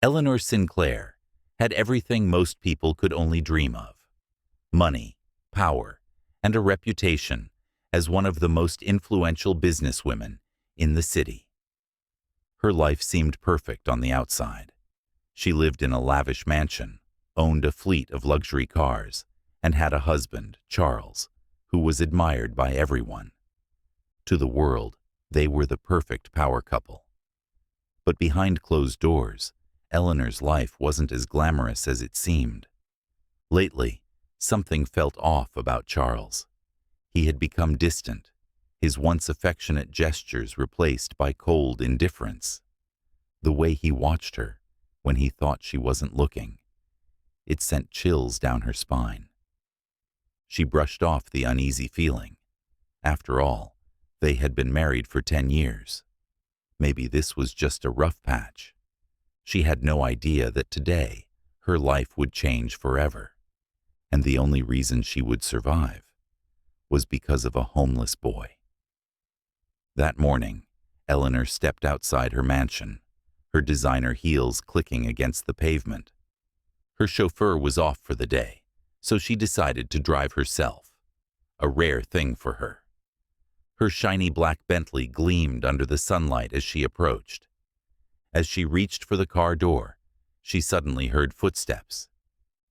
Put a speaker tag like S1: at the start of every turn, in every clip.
S1: Eleanor Sinclair had everything most people could only dream of: money, power, and a reputation as one of the most influential businesswomen in the city. Her life seemed perfect on the outside. She lived in a lavish mansion, owned a fleet of luxury cars, and had a husband, Charles, who was admired by everyone. To the world, they were the perfect power couple. But behind closed doors, Eleanor's life wasn't as glamorous as it seemed. Lately, something felt off about Charles. He had become distant, his once affectionate gestures replaced by cold indifference. The way he watched her, when he thought she wasn't looking, it sent chills down her spine. She brushed off the uneasy feeling. After all, they had been married for 10 years. Maybe this was just a rough patch. She had no idea that today her life would change forever, and the only reason she would survive was because of a homeless boy. That morning, Eleanor stepped outside her mansion, her designer heels clicking against the pavement. Her chauffeur was off for the day, so she decided to drive herself, a rare thing for her. Her shiny black Bentley gleamed under the sunlight as she approached. As she reached for the car door, she suddenly heard footsteps.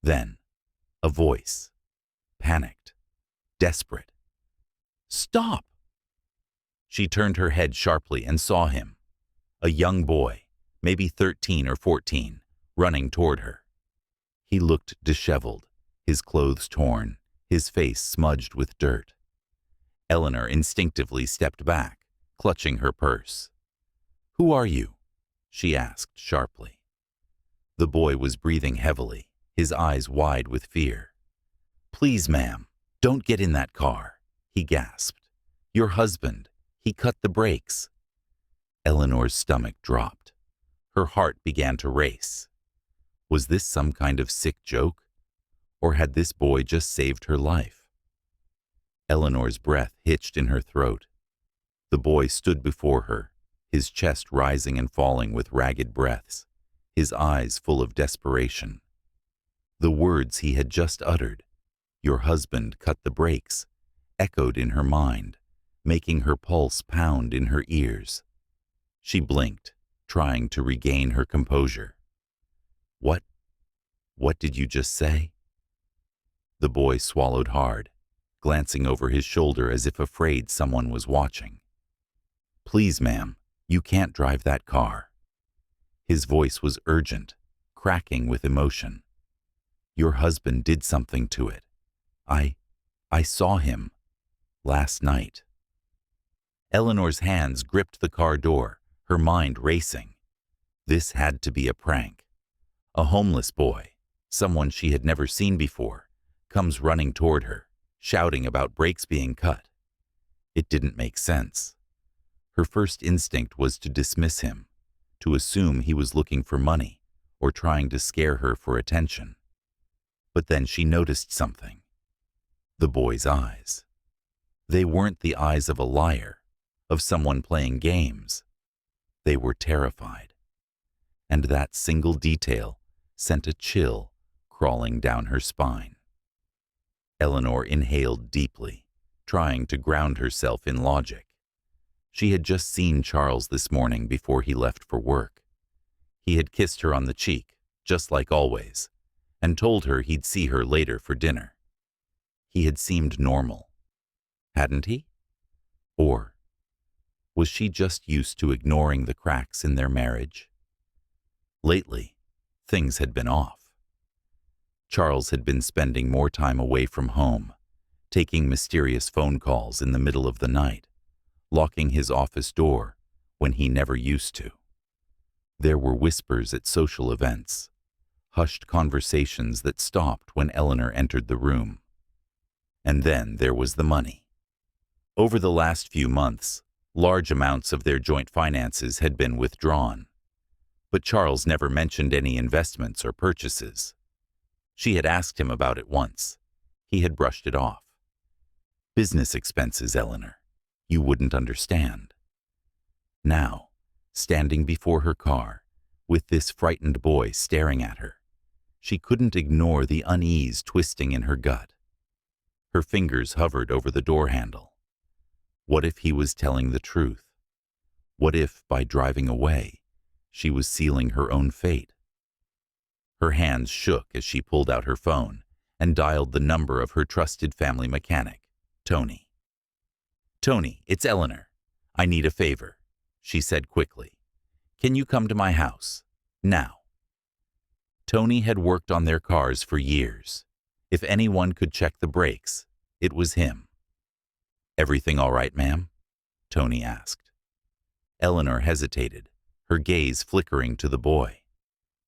S1: Then, a voice, panicked, desperate. "Stop!" She turned her head sharply and saw him, a young boy, maybe 13 or 14, running toward her. He looked disheveled, his clothes torn, his face smudged with dirt. Eleanor instinctively stepped back, clutching her purse. "Who are you?" she asked sharply. The boy was breathing heavily, his eyes wide with fear. "Please, ma'am, don't get in that car," he gasped. "Your husband, he cut the brakes." Eleanor's stomach dropped. Her heart began to race. Was this some kind of sick joke? Or had this boy just saved her life? Eleanor's breath hitched in her throat. The boy stood before her, his chest rising and falling with ragged breaths, his eyes full of desperation. The words he had just uttered, "Your husband cut the brakes," echoed in her mind, making her pulse pound in her ears. She blinked, trying to regain her composure. What did you just say?" The boy swallowed hard, glancing over his shoulder as if afraid someone was watching. "Please, ma'am, you can't drive that car." His voice was urgent, cracking with emotion. "Your husband did something to it. I saw him last night." Eleanor's hands gripped the car door, her mind racing. This had to be a prank. A homeless boy, someone she had never seen before, comes running toward her, shouting about brakes being cut. It didn't make sense. Her first instinct was to dismiss him, to assume he was looking for money or trying to scare her for attention. But then she noticed something. The boy's eyes. They weren't the eyes of a liar, of someone playing games. They were terrified. And that single detail sent a chill crawling down her spine. Eleanor inhaled deeply, trying to ground herself in logic. She had just seen Charles this morning before he left for work. He had kissed her on the cheek, just like always, and told her he'd see her later for dinner. He had seemed normal, hadn't he? Or was she just used to ignoring the cracks in their marriage? Lately, things had been off. Charles had been spending more time away from home, taking mysterious phone calls in the middle of the night, locking his office door when he never used to. There were whispers at social events, hushed conversations that stopped when Eleanor entered the room. And then there was the money. Over the last few months, large amounts of their joint finances had been withdrawn. But Charles never mentioned any investments or purchases. She had asked him about it once. He had brushed it off. "Business expenses, Eleanor. You wouldn't understand." Now, standing before her car, with this frightened boy staring at her. She couldn't ignore the unease twisting in her gut. Her fingers hovered over the door handle. What if he was telling the truth? What if, by driving away, she was sealing her own fate? Her hands shook as she pulled out her phone and dialed the number of her trusted family mechanic, Tony. "Tony, it's Eleanor. I need a favor," she said quickly. "Can you come to my house? Now." Tony had worked on their cars for years. If anyone could check the brakes, it was him. "Everything all right, ma'am?" Tony asked. Eleanor hesitated, her gaze flickering to the boy.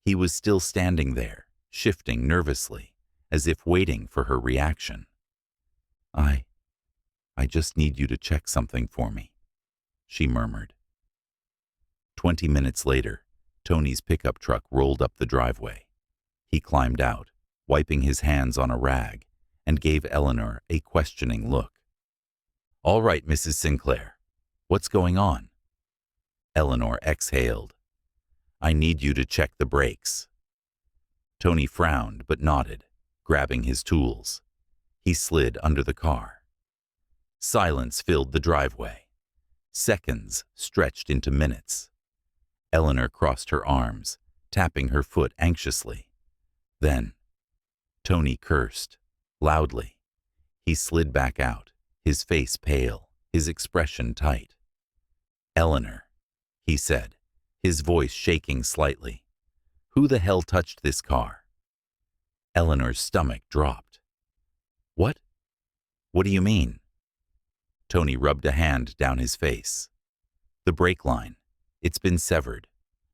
S1: He was still standing there, shifting nervously, as if waiting for her reaction. I just need you to check something for me," she murmured. 20 minutes later, Tony's pickup truck rolled up the driveway. He climbed out, wiping his hands on a rag, and gave Eleanor a questioning look. "All right, Mrs. Sinclair. What's going on?" Eleanor exhaled. "I need you to check the brakes." Tony frowned but nodded, grabbing his tools. He slid under the car. Silence filled the driveway. Seconds stretched into minutes. Eleanor crossed her arms, tapping her foot anxiously. Then, Tony cursed, loudly. He slid back out, his face pale, his expression tight. "Eleanor," he said, his voice shaking slightly. "Who the hell touched this car?" Eleanor's stomach dropped. "What? What do you mean?" Tony rubbed a hand down his face. "The brake line. It's been severed.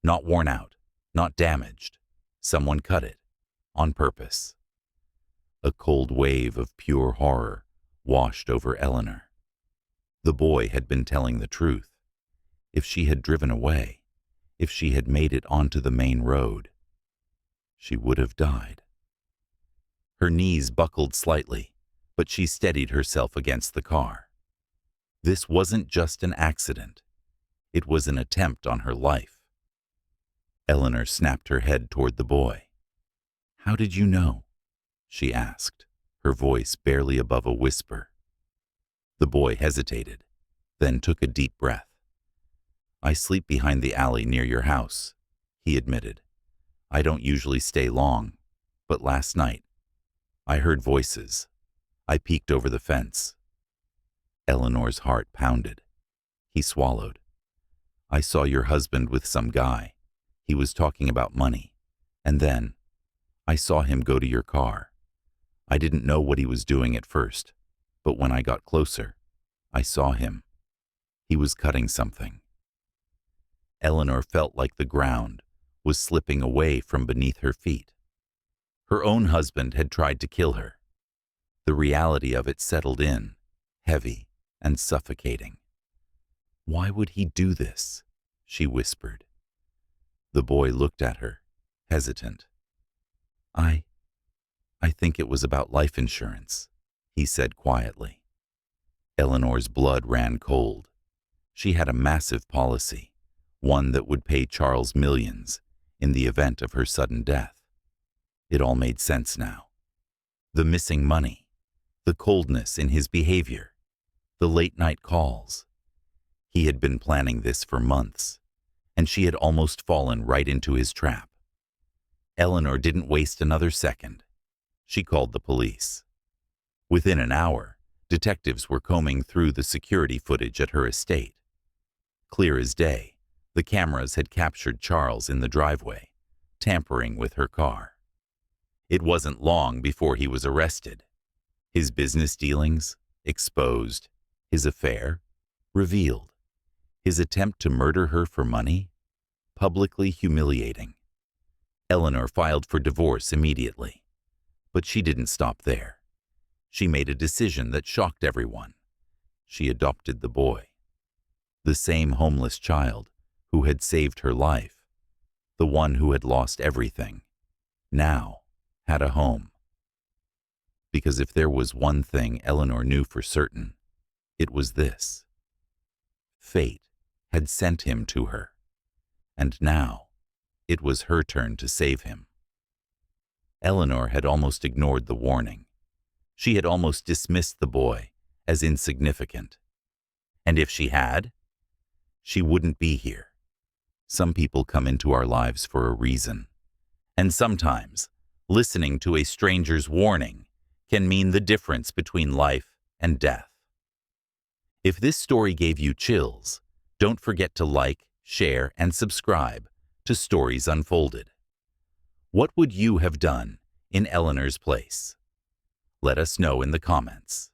S1: Not worn out. Not damaged. Someone cut it. On purpose." A cold wave of pure horror washed over Eleanor. The boy had been telling the truth. If she had driven away, if she had made it onto the main road, she would have died. Her knees buckled slightly, but she steadied herself against the car. This wasn't just an accident. It was an attempt on her life. Eleanor snapped her head toward the boy. "How did you know?" she asked, her voice barely above a whisper. The boy hesitated, then took a deep breath. "I sleep behind the alley near your house," he admitted. "I don't usually stay long, but last night, I heard voices. I peeked over the fence." Eleanor's heart pounded. He swallowed. "I saw your husband with some guy. He was talking about money. And then, I saw him go to your car. I didn't know what he was doing at first, but when I got closer, I saw him. He was cutting something." Eleanor felt like the ground was slipping away from beneath her feet. Her own husband had tried to kill her. The reality of it settled in, heavy and suffocating. "Why would he do this?" she whispered. The boy looked at her, hesitant. I think it was about life insurance," he said quietly. Eleanor's blood ran cold. She had a massive policy, one that would pay Charles millions in the event of her sudden death. It all made sense now. The missing money, the coldness in his behavior, the late-night calls. He had been planning this for months, and she had almost fallen right into his trap. Eleanor didn't waste another second. She called the police. Within an hour, detectives were combing through the security footage at her estate. Clear as day, the cameras had captured Charles in the driveway, tampering with her car. It wasn't long before he was arrested. His business dealings exposed. His affair revealed. His attempt to murder her for money publicly humiliating. Eleanor filed for divorce immediately. But she didn't stop there. She made a decision that shocked everyone. She adopted the boy. The same homeless child who had saved her life, the one who had lost everything, now had a home. Because if there was one thing Eleanor knew for certain, it was this. Fate had sent him to her. And now, it was her turn to save him. Eleanor had almost ignored the warning. She had almost dismissed the boy as insignificant. And if she had, she wouldn't be here. Some people come into our lives for a reason. And sometimes, listening to a stranger's warning can mean the difference between life and death. If this story gave you chills, don't forget to like, share, and subscribe to Stories Unfolded. What would you have done in Eleanor's place? Let us know in the comments.